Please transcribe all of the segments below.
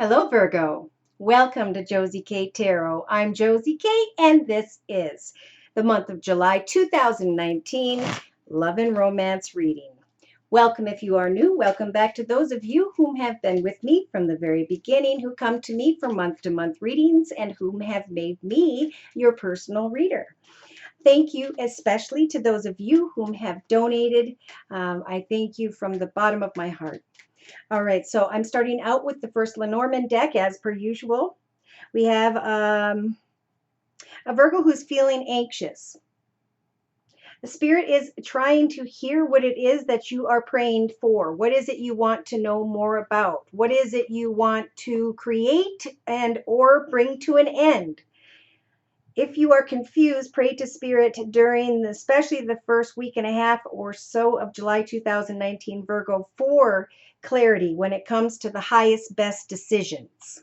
Hello, Virgo. Welcome to Josie K Tarot. I'm Josie K, and this is the month of July 2019 Love and Romance reading. Welcome if you are new. Welcome back to those of you whom have been with me from the very beginning, who come to me for month-to-month readings, and whom have made me your personal reader. Thank you especially to those of you whom have donated. I thank you from the bottom of my heart. All right, so I'm starting out with the first Lenormand deck as per usual. We have a Virgo who's feeling anxious. The Spirit is trying to hear what it is that you are praying for. What is it you want to know more about? What is it you want to create and or bring to an end? If you are confused, pray to Spirit during especially the first week and a half or so of July 2019, Virgo, for clarity when it comes to the highest, best decisions.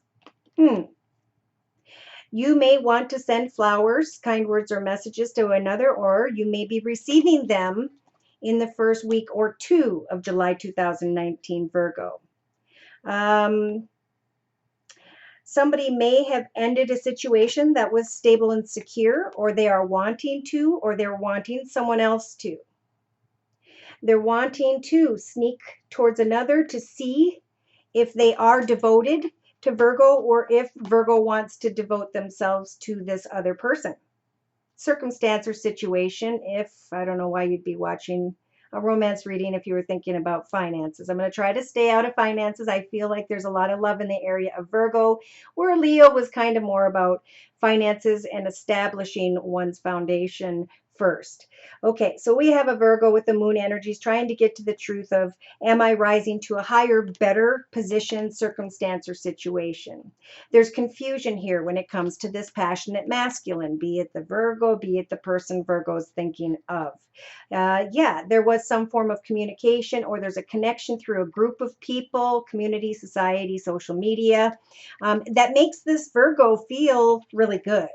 You may want to send flowers, kind words, or messages to another, or you may be receiving them in the first week or two of July 2019, Virgo. Somebody may have ended a situation that was stable and secure, or they are wanting to, or they're wanting someone else to. They're wanting to sneak towards another to see if they are devoted to Virgo or if Virgo wants to devote themselves to this other person. Circumstance or situation, if I don't know why you'd be watching a romance reading if you were thinking about finances. I'm going to try to stay out of finances. I feel like there's a lot of love in the area of Virgo, where Leo was kind of more about finances and establishing one's foundation first. Okay, so we have a Virgo with the moon energies trying to get to the truth of, am I rising to a higher, better position, circumstance, or situation? There's confusion here when it comes to this passionate masculine, be it the Virgo, be it the person Virgo's thinking of. Yeah, there was some form of communication, or there's a connection through a group of people, community, society, social media, that makes this Virgo feel really good.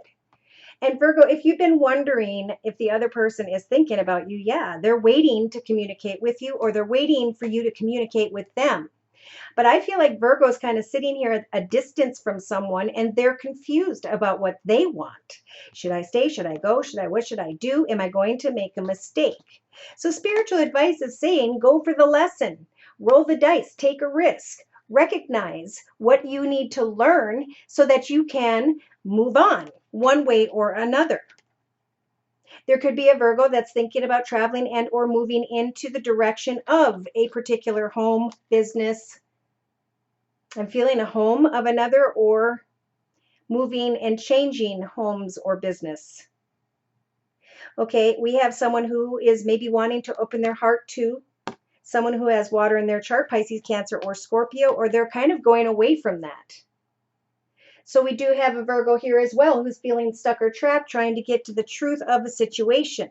And Virgo, if you've been wondering if the other person is thinking about you, yeah, they're waiting to communicate with you, or they're waiting for you to communicate with them. But I feel like Virgo's kind of sitting here at a distance from someone, and they're confused about what they want. Should I stay? Should I go? What should I do? Am I going to make a mistake? So spiritual advice is saying, go for the lesson, roll the dice, take a risk, recognize what you need to learn so that you can move on one way or another. There could be a Virgo that's thinking about traveling and or moving into the direction of a particular home, business. I'm feeling a home of another, or moving and changing homes or business. Okay, we have someone who is maybe wanting to open their heart to someone who has water in their chart, Pisces, Cancer, or Scorpio, or they're kind of going away from that. So we do have a Virgo here as well who's feeling stuck or trapped, trying to get to the truth of a situation.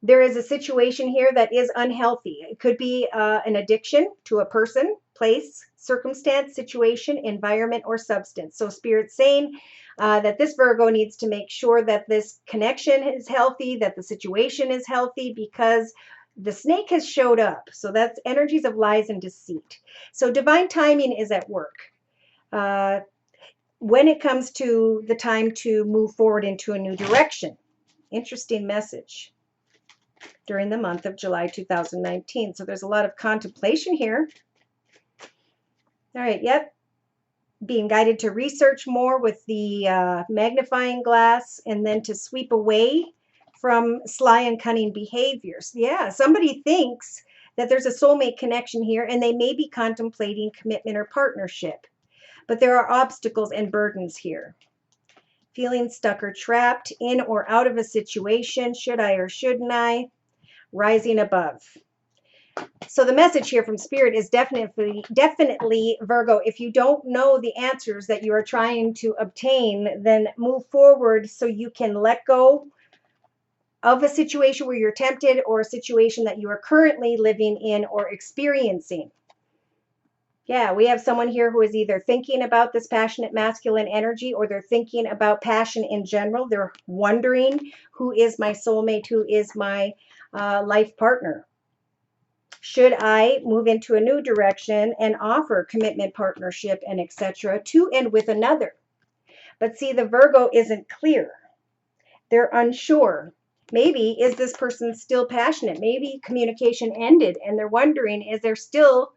There is a situation here that is unhealthy. It could be an addiction to a person, place, circumstance, situation, environment, or substance. So Spirit's saying that this Virgo needs to make sure that this connection is healthy, that the situation is healthy, because the snake has showed up. So that's energies of lies and deceit. So divine timing is at work. When it comes to the time to move forward into a new direction. Interesting message during the month of July 2019. So there's a lot of contemplation here. All right, yep. Being guided to research more with the magnifying glass, and then to sweep away from sly and cunning behaviors. Yeah, somebody thinks that there's a soulmate connection here, and they may be contemplating commitment or partnership. But there are obstacles and burdens here. Feeling stuck or trapped in or out of a situation. Should I or shouldn't I? Rising above. So the message here from Spirit is definitely Virgo, if you don't know the answers that you are trying to obtain, then move forward so you can let go of a situation where you're tempted, or a situation that you are currently living in or experiencing. Yeah, we have someone here who is either thinking about this passionate masculine energy, or they're thinking about passion in general. They're wondering, who is my soulmate? Who is my life partner? Should I move into a new direction and offer commitment, partnership, and etc. to and with another? But see, the Virgo isn't clear. They're unsure. Maybe is this person still passionate? Maybe communication ended and they're wondering, is there still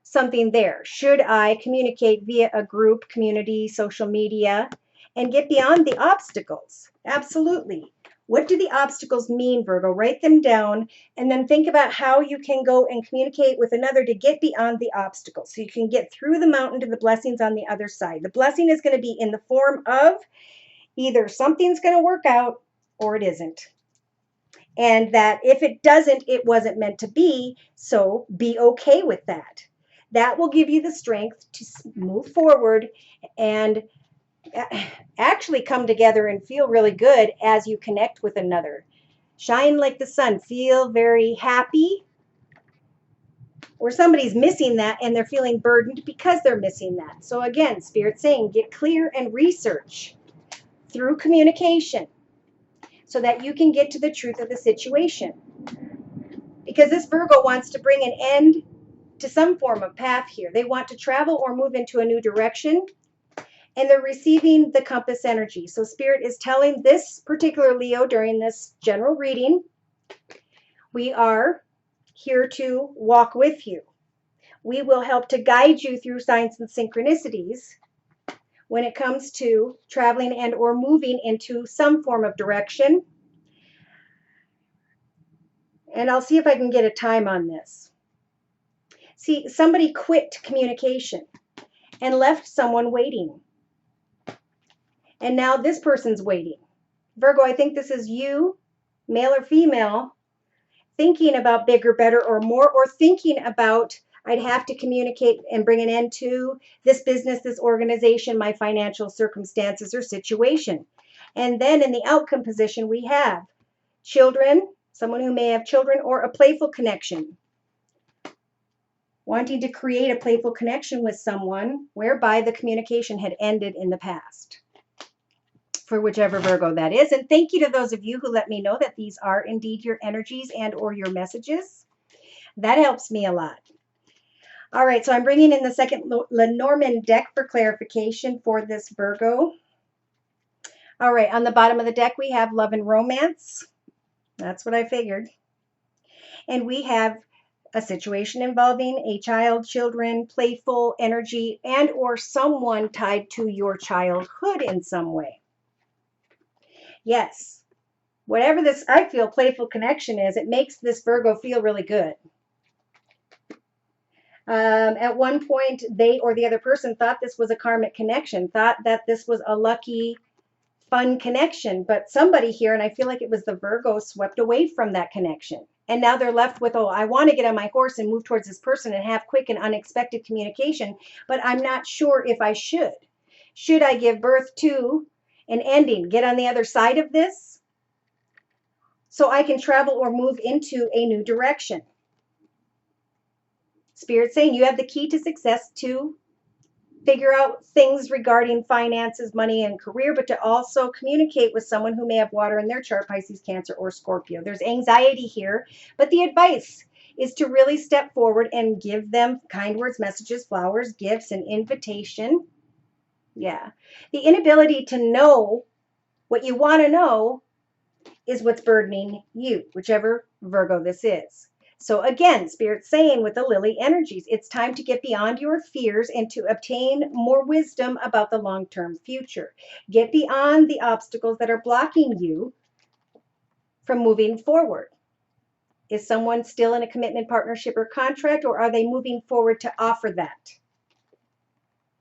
something there? Should I communicate via a group, community, social media, and get beyond the obstacles? Absolutely. What do the obstacles mean, Virgo? Write them down and then think about how you can go and communicate with another to get beyond the obstacles so you can get through the mountain to the blessings on the other side. The blessing is going to be in the form of either something's going to work out or it isn't. And that if it doesn't, it wasn't meant to be. So be okay with that. That will give you the strength to move forward and actually come together and feel really good as you connect with another. Shine like the sun. Feel very happy. Or somebody's missing that and they're feeling burdened because they're missing that. So again, Spirit's saying get clear and research through communication so that you can get to the truth of the situation. Because this Virgo wants to bring an end to some form of path here. They want to travel or move into a new direction, and they're receiving the compass energy. So Spirit is telling this particular Leo during this general reading, we are here to walk with you. We will help to guide you through signs and synchronicities when it comes to traveling and or moving into some form of direction. And I'll see if I can get a time on this. See, somebody quit communication and left someone waiting. And now this person's waiting. Virgo, I think this is you, male or female, thinking about bigger, better, or more, or thinking about I'd have to communicate and bring an end to this business, this organization, my financial circumstances or situation. And then in the outcome position, we have children, someone who may have children, or a playful connection. Wanting to create a playful connection with someone whereby the communication had ended in the past. For whichever Virgo that is. And thank you to those of you who let me know that these are indeed your energies and or your messages. That helps me a lot. All right, so I'm bringing in the second Lenormand deck for clarification for this Virgo. All right, on the bottom of the deck, we have love and romance. That's what I figured. And we have a situation involving a child, children, playful energy, and or someone tied to your childhood in some way. Yes, whatever this, I feel, playful connection is, it makes this Virgo feel really good. At one point, they or the other person thought this was a karmic connection, thought that this was a lucky, fun connection. But somebody here, and I feel like it was the Virgo, swept away from that connection. And now they're left with, oh, I want to get on my horse and move towards this person and have quick and unexpected communication, but I'm not sure if I should. Should I give birth to an ending, get on the other side of this so I can travel or move into a new direction? Spirit saying you have the key to success to figure out things regarding finances, money, and career, but to also communicate with someone who may have water in their chart, Pisces, Cancer, or Scorpio. There's anxiety here, but the advice is to really step forward and give them kind words, messages, flowers, gifts, an invitation. Yeah. The inability to know what you want to know is what's burdening you, whichever Virgo this is. So again, Spirit's saying with the Lily energies, it's time to get beyond your fears and to obtain more wisdom about the long-term future. Get beyond the obstacles that are blocking you from moving forward. Is someone still in a commitment, partnership, or contract, or are they moving forward to offer that?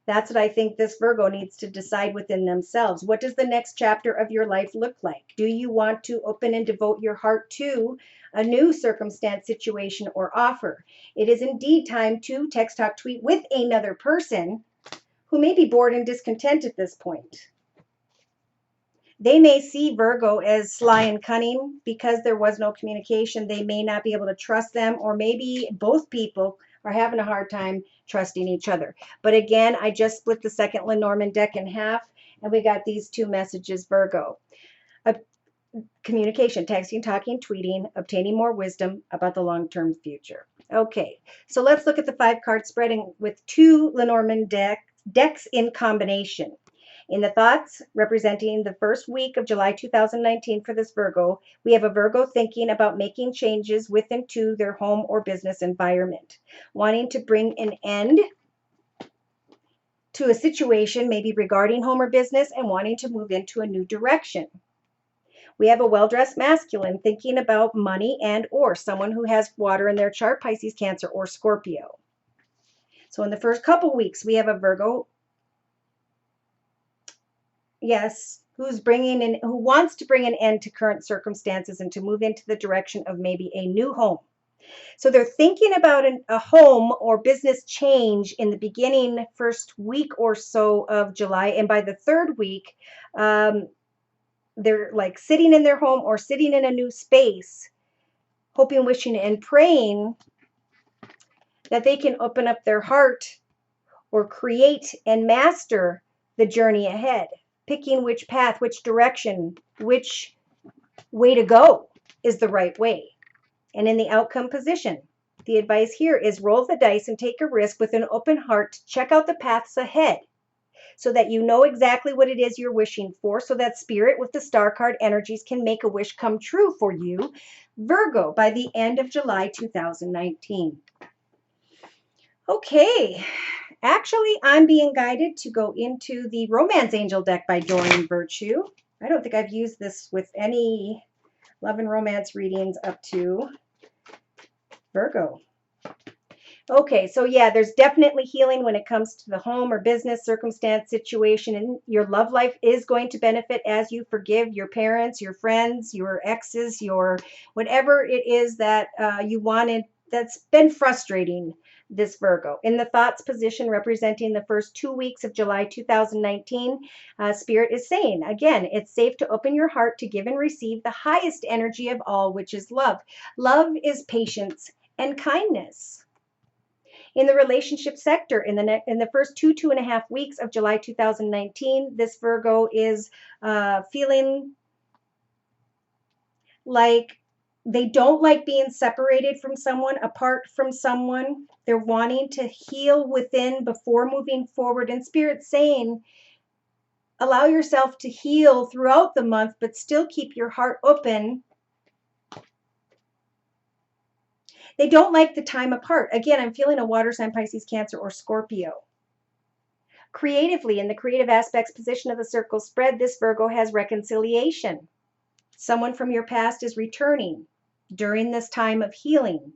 That's what I think this Virgo needs to decide within themselves. What does the next chapter of your life look like? Do you want to open and devote your heart to a new circumstance, situation, or offer? It is indeed time to text, talk, tweet with another person who may be bored and discontent at this point. They may see Virgo as sly and cunning because there was no communication. They may not be able to trust them, or maybe both people are having a hard time trusting each other. But again, I just split the second Lenormand deck in half, and we got these two messages, Virgo. Communication, texting, talking, tweeting, obtaining more wisdom about the long-term future. Okay, so let's look at the 5 card spreading with 2 Lenormand decks in combination. In the thoughts representing the first week of July 2019 for this Virgo, we have a Virgo thinking about making changes with and to their home or business environment, wanting to bring an end to a situation, maybe regarding home or business, and wanting to move into a new direction. We have a well-dressed masculine thinking about money and or someone who has water in their chart, Pisces, Cancer, or Scorpio. So in the first couple weeks, we have a Virgo, yes, who wants to bring an end to current circumstances and to move into the direction of maybe a new home. So they're thinking about a home or business change in the beginning, first week or so of July, and by the third week, they're like sitting in their home or sitting in a new space, hoping, wishing, and praying that they can open up their heart or create and master the journey ahead, picking which path, which direction, which way to go is the right way. And in the outcome position, the advice here is roll the dice and take a risk with an open heart to check out the paths ahead so that you know exactly what it is you're wishing for, so that Spirit with the star card energies can make a wish come true for you, Virgo, by the end of July 2019. Okay, actually, I'm being guided to go into the Romance Angel deck by Doreen Virtue. I don't think I've used this with any love and romance readings up to Virgo. Okay, so yeah, there's definitely healing when it comes to the home or business circumstance situation, and your love life is going to benefit as you forgive your parents, your friends, your exes, your whatever it is that you wanted that's been frustrating this Virgo. In the thoughts position representing the first 2 weeks of July 2019, Spirit is saying, again, it's safe to open your heart to give and receive the highest energy of all, which is love. Love is patience and kindness. In the relationship sector, in the first 2.5 weeks of July 2019, this Virgo is feeling like they don't like being separated from someone, apart from someone. They're wanting to heal within before moving forward. And Spirit's saying, allow yourself to heal throughout the month, but still keep your heart open. They don't like the time apart. Again, I'm feeling a water sign, Pisces, Cancer, or Scorpio. Creatively, in the creative aspects position of the circle spread, this Virgo has reconciliation. Someone from your past is returning during this time of healing.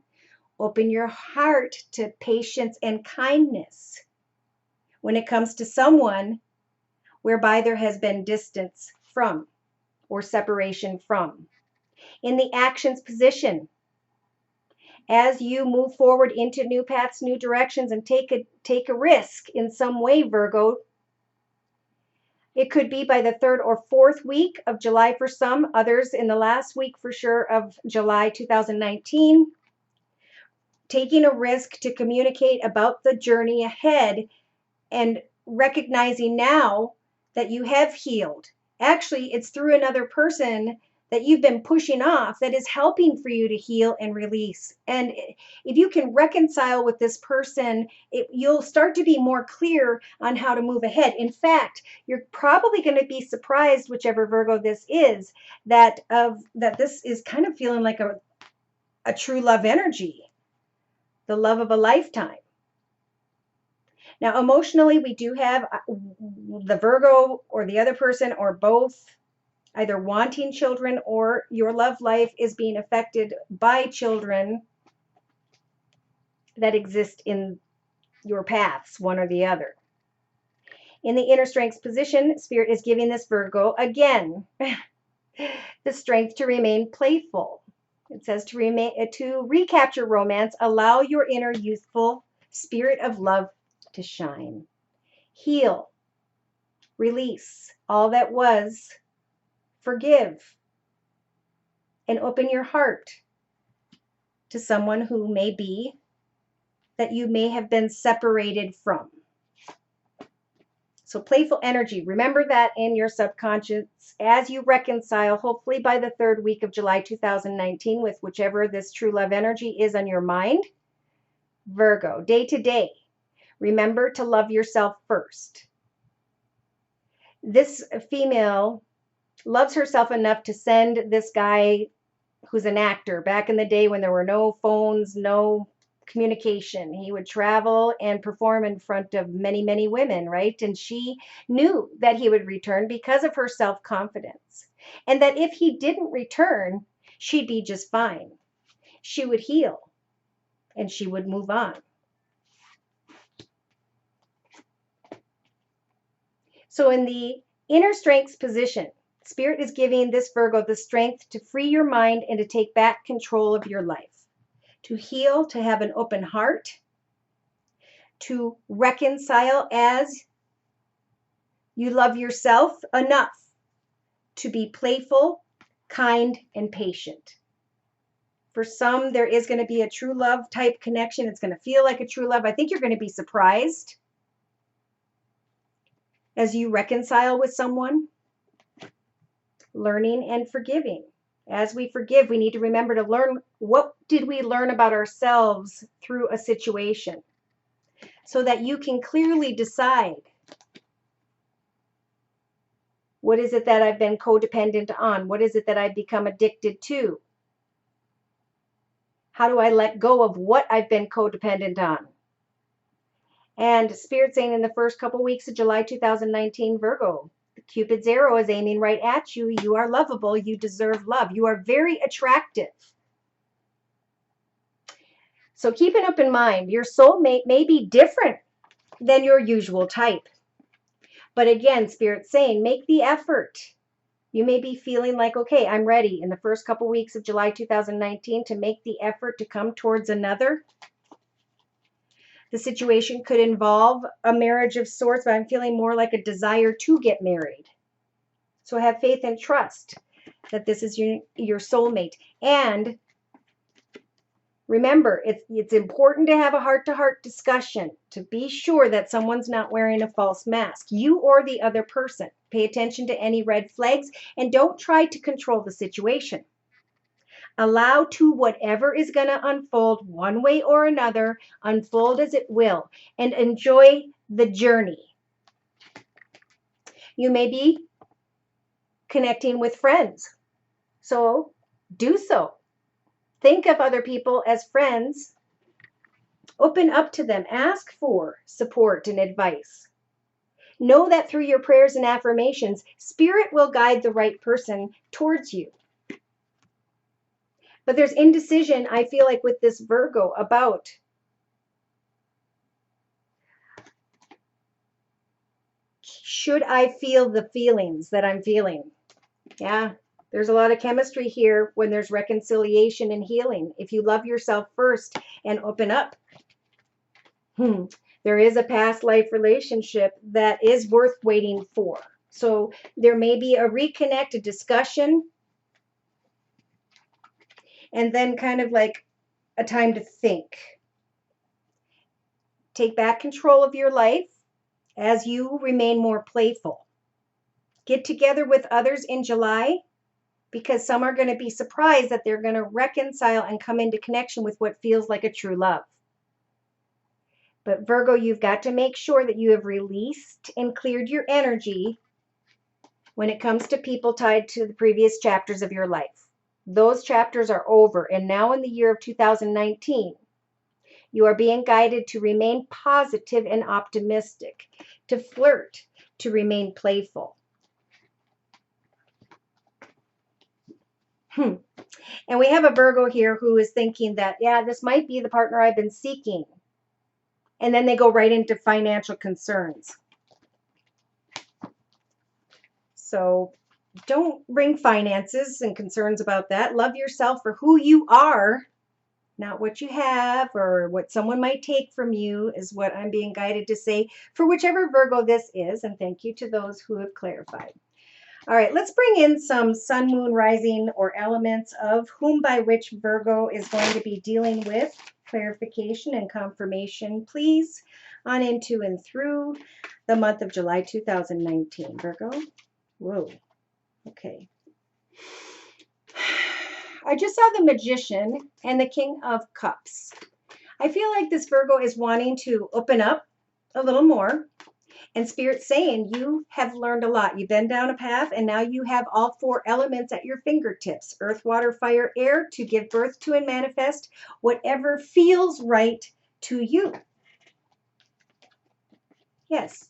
Open your heart to patience and kindness when it comes to someone whereby there has been distance from or separation from. In the actions position, as you move forward into new paths, new directions, and take a risk in some way, Virgo, it could be by the 3rd or 4th week of July for some, others in the last week for sure of July 2019, taking a risk to communicate about the journey ahead and recognizing now that you have healed. Actually, it's through another person that you've been pushing off that is helping for you to heal and release. And if you can reconcile with this person, you'll start to be more clear on how to move ahead. In fact, you're probably going to be surprised, whichever Virgo this is, that this is kind of feeling like a true love energy, the love of a lifetime. Now, emotionally, we do have the Virgo or the other person or both either wanting children, or your love life is being affected by children that exist in your paths, one or the other. In the inner strengths position, Spirit is giving this Virgo, again, the strength to remain playful. It says to recapture romance, allow your inner youthful spirit of love to shine. Heal, release all that was, forgive, and open your heart to someone who may be that you may have been separated from. So playful energy, remember that in your subconscious as you reconcile, hopefully by the 3rd week of July 2019, with whichever this true love energy is on your mind. Virgo, day to day, remember to love yourself first. This female loves herself enough to send this guy who's an actor. Back in the day when there were no phones, no communication, he would travel and perform in front of many, many women, right? And she knew that he would return because of her self-confidence. And that if he didn't return, she'd be just fine. She would heal and she would move on. So in the inner strengths position, Spirit is giving this Virgo the strength to free your mind and to take back control of your life, to heal, to have an open heart, to reconcile as you love yourself enough to be playful, kind, and patient. For some, there is going to be a true love type connection. It's going to feel like a true love. I think you're going to be surprised as you reconcile with someone. Learning and forgiving. As we forgive, we need to remember to learn, what did we learn about ourselves through a situation, so that you can clearly decide, what is it that I've been codependent on? What is it that I've become addicted to? How do I let go of what I've been codependent on? And Spirit saying in the first couple weeks of July 2019, Virgo, Cupid's arrow is aiming right at you. You are lovable. You deserve love. You are very attractive. So keep it up in mind. Your soulmate may be different than your usual type. But again, Spirit's saying, make the effort. You may be feeling like, okay, I'm ready in the first couple weeks of July 2019 to make the effort to come towards another. The situation could involve a marriage of sorts, but I'm feeling more like a desire to get married. So have faith and trust that this is your soulmate. And remember, it's important to have a heart-to-heart discussion to be sure that someone's not wearing a false mask, you or the other person. Pay attention to any red flags and don't try to control the situation. Allow to whatever is going to unfold one way or another, unfold as it will, and enjoy the journey. You may be connecting with friends, so do so. Think of other people as friends. Open up to them. Ask for support and advice. Know that through your prayers and affirmations, Spirit will guide the right person towards you. But there's indecision, I feel like, with this Virgo about should I feel the feelings that I'm feeling? Yeah, there's a lot of chemistry here when there's reconciliation and healing. If you love yourself first and open up, there is a past life relationship that is worth waiting for. So there may be a reconnect, a discussion, and then kind of like a time to think. Take back control of your life as you remain more playful. Get together with others in July, because some are going to be surprised that they're going to reconcile and come into connection with what feels like a true love. But Virgo, you've got to make sure that you have released and cleared your energy when it comes to people tied to the previous chapters of your life. Those chapters are over, and now in the year of 2019, you are being guided to remain positive and optimistic, to flirt, to remain playful. And we have a Virgo here who is thinking that, yeah, this might be the partner I've been seeking. And then they go right into financial concerns. So don't bring finances and concerns about that. Love yourself for who you are, not what you have or what someone might take from you, is what I'm being guided to say for whichever Virgo this is. And thank you to those who have clarified. All right, let's bring in some sun, moon, rising, or elements of whom by which Virgo is going to be dealing with. Clarification and confirmation, please, on into and through the month of July 2019. Virgo, whoa, okay. I just saw the Magician and the King of Cups. I feel like this Virgo is wanting to open up a little more. And Spirit's saying you have learned a lot. You've been down a path and now you have all 4 elements at your fingertips. Earth, water, fire, air to give birth to and manifest whatever feels right to you. Yes.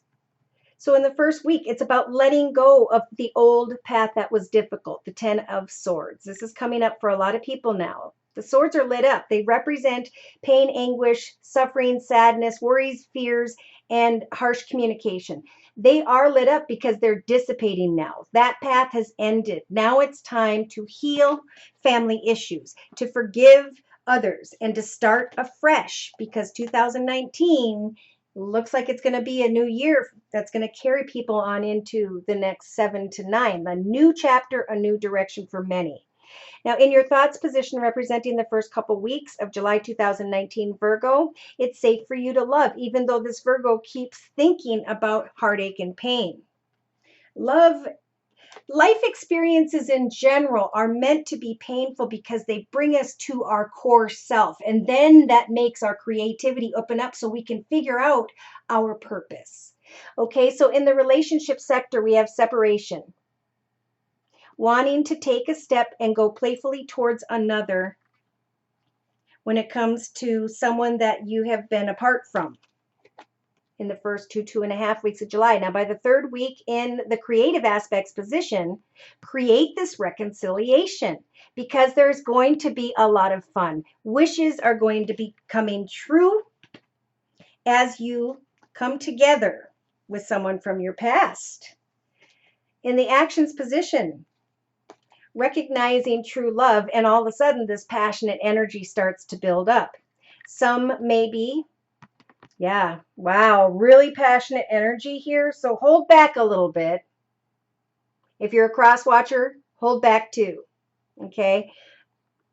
So in the first week, it's about letting go of the old path that was difficult, the 10 of Swords. This is coming up for a lot of people now. The swords are lit up. They represent pain, anguish, suffering, sadness, worries, fears, and harsh communication. They are lit up because they're dissipating now. That path has ended. Now it's time to heal family issues, to forgive others, and to start afresh, because 2019 looks like it's going to be a new year that's going to carry people on into the next 7 to 9. A new chapter, a new direction for many. Now, in your thoughts position representing the first couple weeks of July 2019, Virgo, it's safe for you to love, even though this Virgo keeps thinking about heartache and pain. Life experiences in general are meant to be painful because they bring us to our core self. And then that makes our creativity open up so we can figure out our purpose. Okay, so in the relationship sector, we have separation. Wanting to take a step and go playfully towards another when it comes to someone that you have been apart from in the first 2.5 weeks of July. Now, by the 3rd week in the creative aspects position, create this reconciliation because there's going to be a lot of fun. Wishes are going to be coming true as you come together with someone from your past. In the actions position, recognizing true love, and all of a sudden this passionate energy starts to build up. Some maybe, yeah, wow, really passionate energy here. So hold back a little bit. If you're a cross watcher, hold back too. Okay.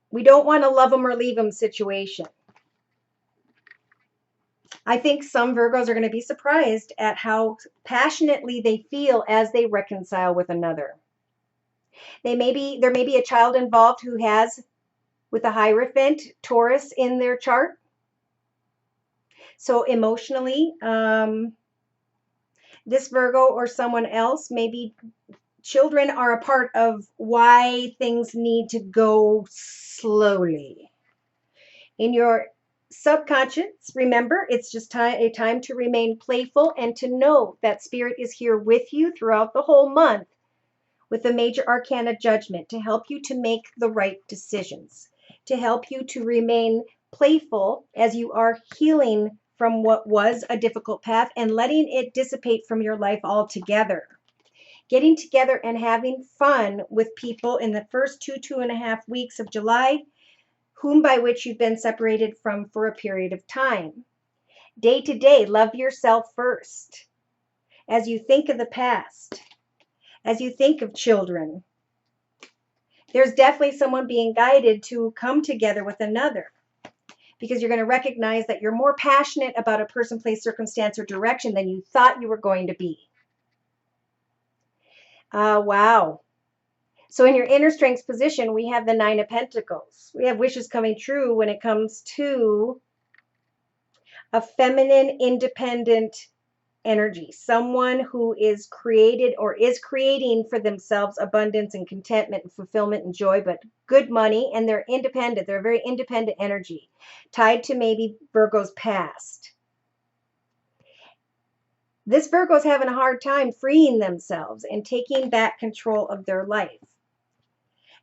We don't want a love them or leave them situation. I think some Virgos are going to be surprised at how passionately they feel as they reconcile with another. There may be a child involved who has, with a Hierophant, Taurus in their chart. So emotionally, this Virgo or someone else, maybe children are a part of why things need to go slowly. In your subconscious, remember, it's just a time to remain playful and to know that Spirit is here with you throughout the whole month with the major arcana Judgment to help you to make the right decisions, to help you to remain playful as you are healing from what was a difficult path and letting it dissipate from your life altogether. Getting together and having fun with people in the first 2.5 weeks of July, whom by which you've been separated from for a period of time. Day to day, love yourself first. As you think of the past, as you think of children, there's definitely someone being guided to come together with another, because you're going to recognize that you're more passionate about a person, place, circumstance, or direction than you thought you were going to be. Wow. So in your inner strengths position, we have the 9 of Pentacles. We have wishes coming true when it comes to a feminine, independent energy. Someone who is created or is creating for themselves abundance and contentment and fulfillment and joy, but good money, and they're independent. They're a very independent energy tied to maybe Virgo's past. This Virgo's having a hard time freeing themselves and taking back control of their life.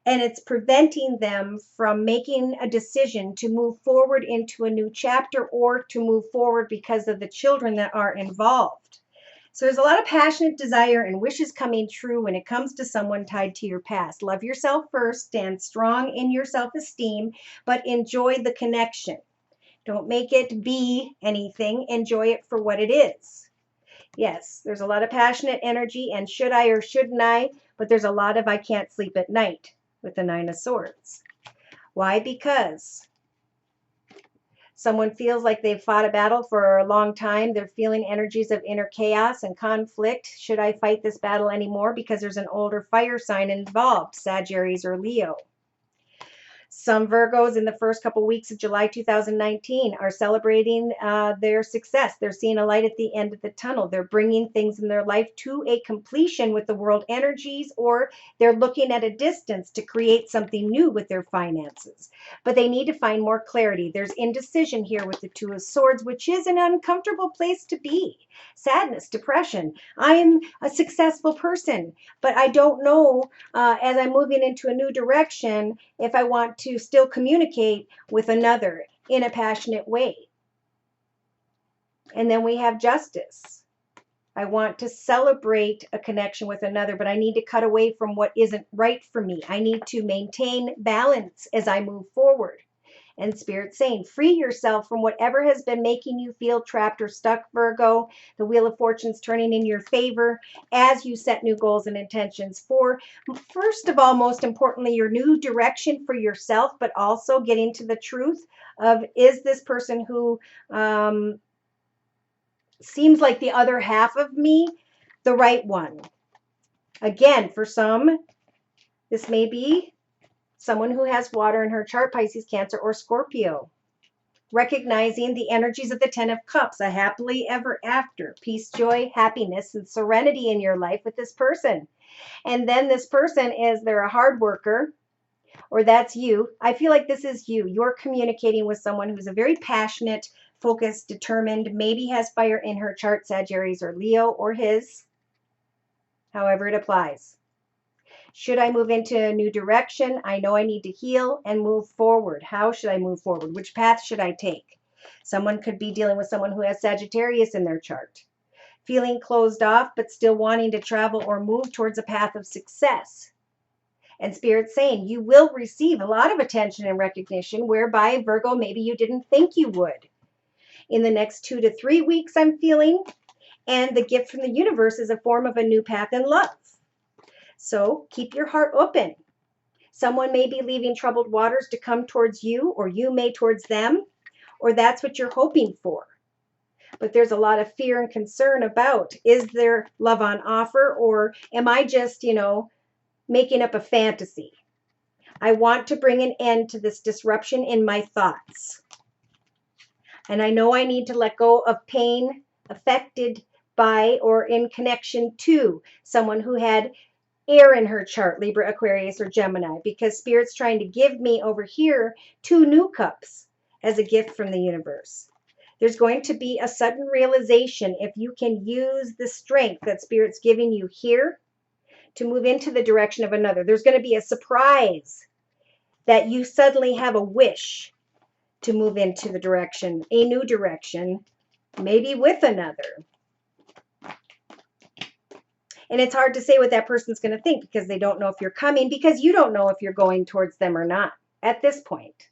And it's preventing them from making a decision to move forward into a new chapter or to move forward because of the children that are involved. So there's a lot of passionate desire and wishes coming true when it comes to someone tied to your past. Love yourself first, stand strong in your self-esteem, but enjoy the connection. Don't make it be anything. Enjoy it for what it is. Yes, there's a lot of passionate energy and should I or shouldn't I, but there's a lot of I can't sleep at night with the 9 of Swords. Why? Because someone feels like they've fought a battle for a long time. They're feeling energies of inner chaos and conflict. Should I fight this battle anymore? Because there's an older fire sign involved, Sagittarius or Leo. Some Virgos in the first couple weeks of July 2019 are celebrating their success. They're seeing a light at the end of the tunnel. They're bringing things in their life to a completion with the world energies, or they're looking at a distance to create something new with their finances. But they need to find more clarity. There's indecision here with the Two of Swords, which is an uncomfortable place to be. Sadness, depression. I am a successful person, but I don't know as I'm moving into a new direction if I want to still communicate with another in a passionate way. And then we have justice. I want to celebrate a connection with another, but I need to cut away from what isn't right for me. I need to maintain balance as I move forward. And Spirit saying, free yourself from whatever has been making you feel trapped or stuck, Virgo. The Wheel of Fortune's turning in your favor as you set new goals and intentions for, first of all, most importantly, your new direction for yourself, but also getting to the truth of, is this person who seems like the other half of me the right one? Again, for some, this may be someone who has water in her chart, Pisces, Cancer, or Scorpio. Recognizing the energies of the Ten of Cups, a happily ever after, peace, joy, happiness, and serenity in your life with this person. And then this person is, they're a hard worker, or that's you. I feel like this is you. You're communicating with someone who's a very passionate, focused, determined, maybe has fire in her chart, Sagittarius or Leo, or his, however it applies. Should I move into a new direction? I know I need to heal and move forward. How should I move forward? Which path should I take? Someone could be dealing with someone who has Sagittarius in their chart. Feeling closed off, but still wanting to travel or move towards a path of success. And Spirit's saying you will receive a lot of attention and recognition, whereby, Virgo, maybe you didn't think you would. In the next 2 to 3 weeks, I'm feeling. And the gift from the universe is a form of a new path in love. So keep your heart open. Someone may be leaving troubled waters to come towards you, or you may towards them, or that's what you're hoping for. But there's a lot of fear and concern about, is there love on offer, or am I just, making up a fantasy? I want to bring an end to this disruption in my thoughts. And I know I need to let go of pain affected by or in connection to someone who had air in her chart, Libra, Aquarius, or Gemini, because Spirit's trying to give me over here 2 new cups as a gift from the universe. There's going to be a sudden realization if you can use the strength that Spirit's giving you here to move into the direction of another. There's going to be a surprise that you suddenly have a wish to move into the direction, a new direction, maybe with another. And it's hard to say what that person's going to think because they don't know if you're coming, because you don't know if you're going towards them or not at this point.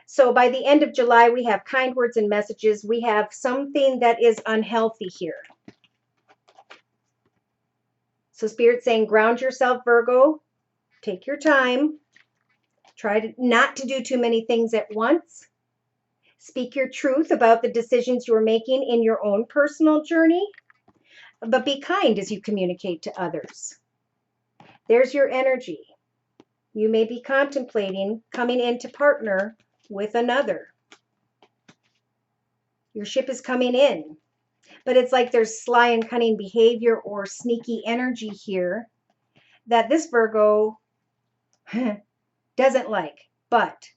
So by the end of July, we have kind words and messages. We have something that is unhealthy here. So Spirit's saying, ground yourself, Virgo. Take your time. Try not to do too many things at once. Speak your truth about the decisions you're making in your own personal journey. But be kind as you communicate to others. There's your energy. You may be contemplating coming in to partner with another. Your ship is coming in. But it's like there's sly and cunning behavior or sneaky energy here that this Virgo doesn't like. But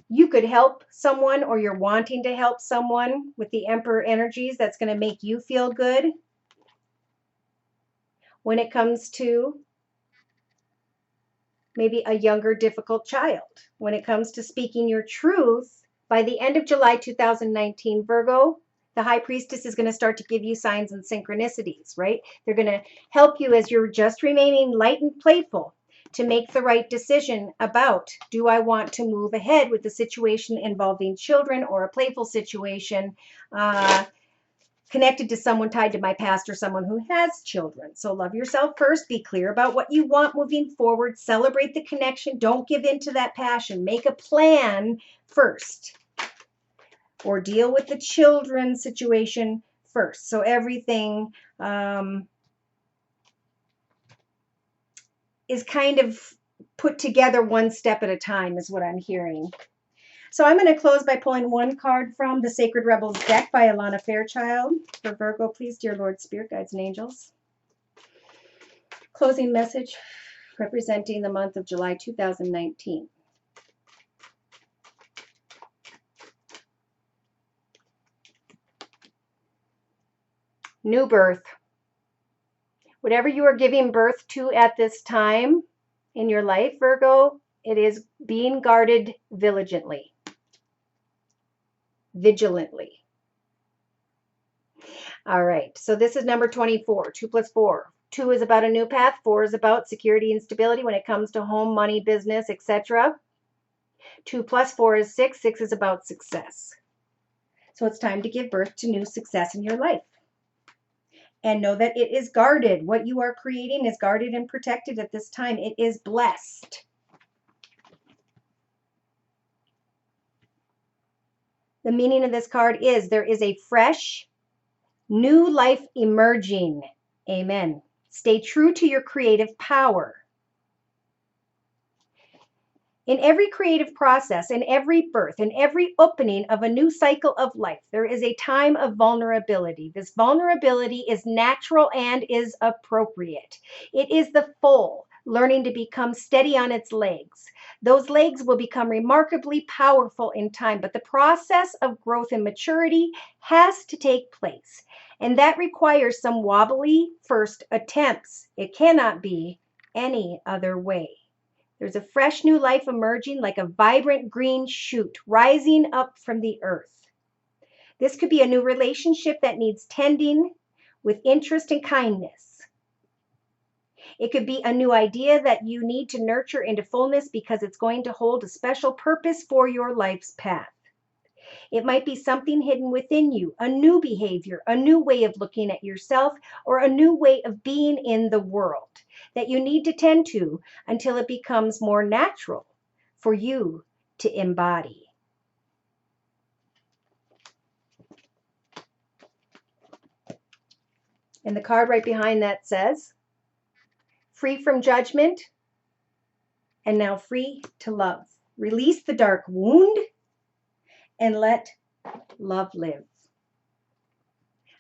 you could help someone, or you're wanting to help someone with the Emperor energies. That's going to make you feel good. When it comes to maybe a younger, difficult child, when it comes to speaking your truth, by the end of July 2019, Virgo, the High Priestess is going to start to give you signs and synchronicities, right? They're going to help you as you're just remaining light and playful to make the right decision about, do I want to move ahead with the situation involving children, or a playful situation connected to someone tied to my past or someone who has children. So love yourself first. Be clear about what you want moving forward. Celebrate the connection. Don't give in to that passion. Make a plan first, or deal with the children situation first. So everything is kind of put together one step at a time, is what I'm hearing. So I'm going to close by pulling one card from the Sacred Rebels deck by Alana Fairchild. For Virgo, please, dear Lord, Spirit, Guides, and Angels. Closing message representing the month of July 2019. New birth. Whatever you are giving birth to at this time in your life, Virgo, it is being guarded vigilantly. All right, so this is number 24, 2 plus 4. 2 is about a new path, 4 is about security and stability when it comes to home, money, business, etc. 2 plus 4 is 6, 6 is about success. So it's time to give birth to new success in your life. And know that it is guarded. What you are creating is guarded and protected at this time. It is blessed. The meaning of this card is there is a fresh, new life emerging. Amen. Stay true to your creative power. In every creative process, in every birth, in every opening of a new cycle of life, there is a time of vulnerability. This vulnerability is natural and is appropriate. It is the foal learning to become steady on its legs. Those legs will become remarkably powerful in time, but the process of growth and maturity has to take place. And that requires some wobbly first attempts. It cannot be any other way. There's a fresh new life emerging like a vibrant green shoot rising up from the earth. This could be a new relationship that needs tending with interest and kindness. It could be a new idea that you need to nurture into fullness because it's going to hold a special purpose for your life's path. It might be something hidden within you, a new behavior, a new way of looking at yourself, or a new way of being in the world that you need to tend to until it becomes more natural for you to embody. And the card right behind that says, free from judgment and now free to love. Release the dark wound and let love live.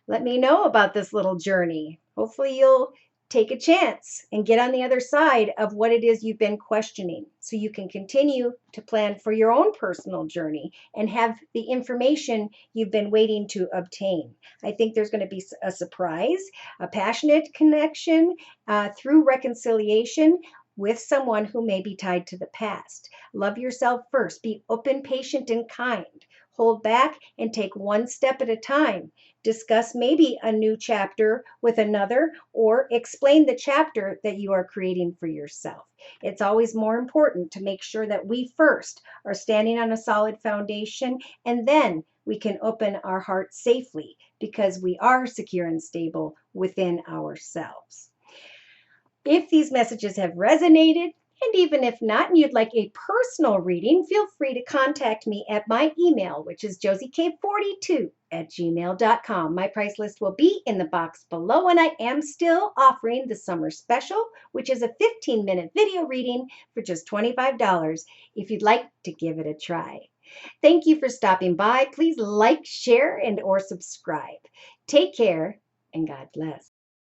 Let me know about this little journey. Hopefully you'll take a chance and get on the other side of what it is you've been questioning so you can continue to plan for your own personal journey and have the information you've been waiting to obtain. I think there's going to be a surprise, a passionate connection through reconciliation with someone who may be tied to the past. Love yourself first. Be open, patient, and kind. Hold back and take one step at a time. Discuss maybe a new chapter with another or explain the chapter that you are creating for yourself. It's always more important to make sure that we first are standing on a solid foundation, and then we can open our hearts safely because we are secure and stable within ourselves. If these messages have resonated, and even if not, and you'd like a personal reading, feel free to contact me at my email, which is josiek42@gmail.com. My price list will be in the box below, and I am still offering the summer special, which is a 15-minute video reading for just $25 if you'd like to give it a try. Thank you for stopping by. Please like, share, and or subscribe. Take care, and God bless.